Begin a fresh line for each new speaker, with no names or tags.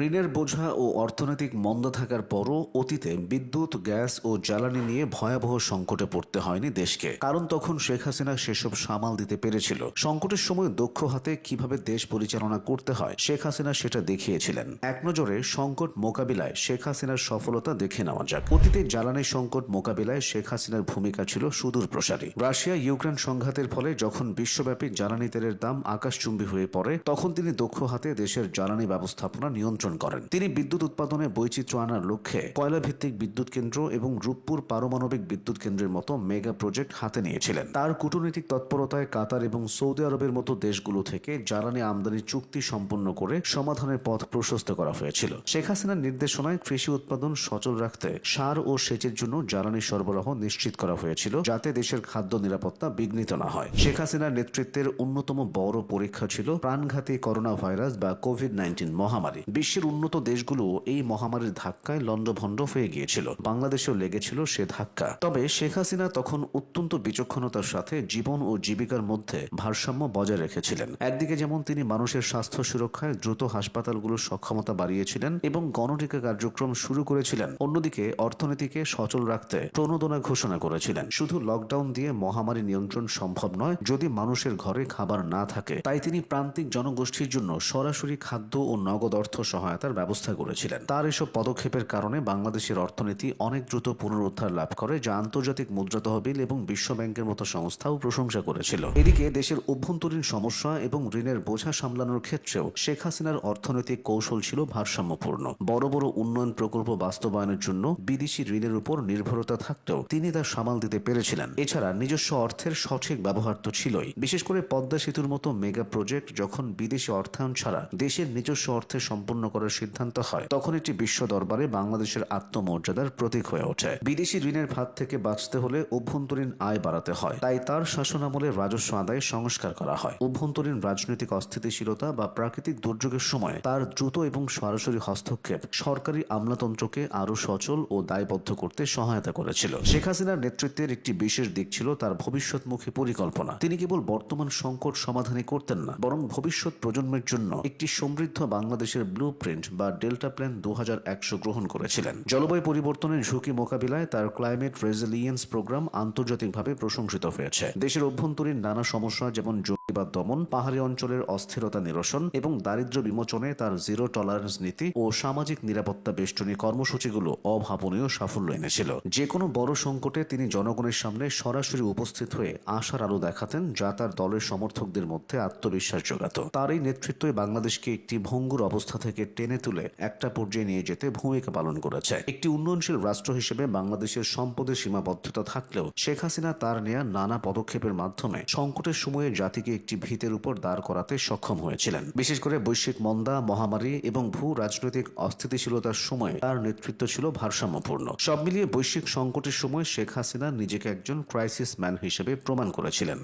ঋণের বোঝা ও অর্থনৈতিক মন্দা থাকার পরও অতীতে বিদ্যুৎ, গ্যাস ও জ্বালানি নিয়ে ভয়াবহ সংকটে পড়তে হয়নি দেশকে। কারণ তখন শেখ হাসিনা সেসব সামাল দিতে পেরেছিল। সংকটের সময় দক্ষ হাতে কিভাবে দেশ পরিচালনা করতে হয় শেখ হাসিনা সেটা দেখিয়েছিলেন। এক নজরে সংকট মোকাবিলায় শেখ হাসিনার সফলতা দেখে নেওয়া যাক। অতীতে জ্বালানি সংকট মোকাবিলায় শেখ হাসিনার ভূমিকা ছিল সুদূর প্রসারী। রাশিয়া ইউক্রেন সংঘাতের ফলে যখন বিশ্বব্যাপী জ্বালানি তেলের দাম আকাশচুম্বী হয়ে পড়ে, তখন তিনি দক্ষ হাতে দেশের জ্বালানি ব্যবস্থাপনা নিয়ন্ত্রণ করেন। তিনি বিদ্যুৎ উৎপাদনে বৈচিত্র্য আনার লক্ষ্যে কয়লা ভিত্তিক বিদ্যুৎ কেন্দ্র এবং রূপপুর পারমাণবিক বিদ্যুৎ কেন্দ্রের মতো মেগা প্রজেক্ট হাতে নিয়েছিলেন। তার কূটনৈতিক তৎপরতায় কাতার এবং সৌদি আরবের মতো দেশগুলো থেকে জ্বালানি আমদানি চুক্তি সম্পন্ন করে সমাধানের পথ প্রশস্ত করা হয়েছিল। শেখ হাসিনার নির্দেশনায় কৃষি উৎপাদন সচল রাখতে সার ও সেচের জন্য জ্বালানি সরবরাহ নিশ্চিত করা হয়েছিল, যাতে দেশের খাদ্য নিরাপত্তা বিঘ্নিত না হয়। শেখ হাসিনার নেতৃত্বের অন্যতম বড় পরীক্ষা ছিল প্রাণঘাতী করোনা ভাইরাস বা কোভিড-19 মহামারী। বিশ্বের উন্নত দেশগুলো এই মহামারীর ধাক্কায় লণ্ডভণ্ড হয়ে গিয়েছিল। বাংলাদেশেও লেগেছিল সে ধাক্কা। তবে শেখ হাসিনা তখন অত্যন্ত বিচক্ষণতার সাথে জীবন ও জীবিকার মধ্যে ভারসাম্য বজায় রেখেছিলেন। একদিকে যেমন তিনি মানুষের স্বাস্থ্য সুরক্ষায় দ্রুত হাসপাতালগুলোর সক্ষমতা বাড়িয়েছিলেন এবং গণটিকা কার্যক্রম শুরু করেছিলেন, অন্যদিকে অর্থনীতিকে সচল রাখতে প্রণোদনা ঘোষণা করেছিলেন। শুধু লকডাউন দিয়ে মহামারী নিয়ন্ত্রণ সম্ভব নয় যদি মানুষের ঘরে খাবার না থাকে। তাই তিনি প্রান্তিক জনগোষ্ঠীর জন্য সরাসরি খাদ্য ও নগদ অর্থ সহায়তার ব্যবস্থা করেছিলেন। তার এসব পদক্ষেপের কারণে বাংলাদেশের অর্থনীতি অনেক দ্রুত পুনরুদ্ধার লাভ করে, যা আন্তর্জাতিক মুদ্রা তহবিল এবং বিশ্ব ব্যাংকের মতো সংস্থাও প্রশংসা করেছিল। এদিকে দেশের অভ্যন্তরীণ সমস্যা এবং ঋণের বোঝা সামলানোর ক্ষেত্রেও শেখ হাসিনার অর্থনৈতিক কৌশল ছিল ভারসাম্যপূর্ণ। বড় বড় উন্নয়ন প্রকল্প বাস্তবায়নের জন্য বিদেশি ঋণের উপর নির্ভরতা থাকতেও তিনি তা সামাল দিতে পেরেছিলেন। এছাড়া নিজস্ব অর্থের সঠিক ব্যবহার তো ছিলই। বিশেষ করে পদ্মা সেতুর মতো মেগা প্রজেক্ট যখন বিদেশি অর্থায়ন ছাড়া দেশের নিজস্ব অর্থে সম্পন্ন করার সিদ্ধান্ত হয়, তখন এটি বিশ্ব দরবারে বাংলাদেশের আত্মমর্যাদার প্রতীক হয়ে ওঠে। বিদেশি ঋণের ফাঁদ থেকে বাঁচতে হলে অভ্যন্তরীণ আয় বাড়াতে হয়। তাই তার শাসনামলে রাজস্ব আদায় সংস্কার করা হয়। অভ্যন্তরীণ রাজনৈতিক অস্থিতিশীলতা বা প্রাকৃতিক দুর্যোগের সময় তার দ্রুত এবং সরাসরি হস্তক্ষেপ সরকারি আমলাতন্ত্রকে আরও সচল ও দায়বদ্ধ করতে সহায়তা করেছিল। শেখ হাসিনার নেতৃত্বের একটি বিশেষ দিক ছিল তার ভবিষ্যৎমুখী পরিকল্পনা। তিনি কেবল বর্তমান সংকট সমাধানই করতেন না, বরং ভবিষ্যৎ প্রজন্মের জন্য একটি সমৃদ্ধ বাংলাদেশের ব্লু প্রিন্ট বা ডেল্টা প্ল্যান 2100 গ্রহণ করেছিলেন। জলবায়ু পরিবর্তনের ঝুঁকি মোকাবিলায় তার ক্লাইমেট রেজিলিয়েন্স প্রোগ্রাম আন্তর্জাতিকভাবে প্রশংসিত হয়েছে। দেশের অভ্যন্তরীণ নানা সমস্যা যেমন জঙ্গিবাদ দমন, পাহাড়ি অঞ্চলের অস্থিরতা নিরসন এবং দারিদ্র্য বিমোচনে তার জিরো টলারেন্স নীতি ও সামাজিক নিরাপত্তা বেষ্টনী কর্মসূচিগুলো অভাবনীয় সাফল্য এনেছিল। যে কোনো বড় সংকটে তিনি জনগণের সামনে সরাসরি উপস্থিত হয়ে আশার আলো দেখাতেন, যা তার দলের সমর্থকদের মধ্যে আত্মবিশ্বাস জোগাত। তার এই নেতৃত্বে বাংলাদেশকে একটি ভঙ্গুর অবস্থা থেকে টেনে তুলে একটা পর্যায়ে নিয়ে যেতে ভূমিকা পালন করেছে। একটি উন্নয়নশীল রাষ্ট্র হিসেবে বাংলাদেশের সম্পদের সীমাবদ্ধতা থাকলেও শেখ হাসিনা তার নেয়া নানা পদক্ষেপের মাধ্যমে সংকটের সময়ে জাতিকে একটি ভিতের উপর দাঁড় করাতে সক্ষম হয়েছিলেন। বিশেষ করে বৈশ্বিক মন্দা, মহামারী এবং ভূ রাজনৈতিক অস্থিতিশীলতার সময় তার নেতৃত্ব ছিল ভারসাম্যপূর্ণ। সব মিলিয়ে বৈশ্বিক সংকটের সময় শেখ হাসিনা নিজেকে একজন ক্রাইসিস ম্যান হিসেবে প্রমাণ করেছিলেন।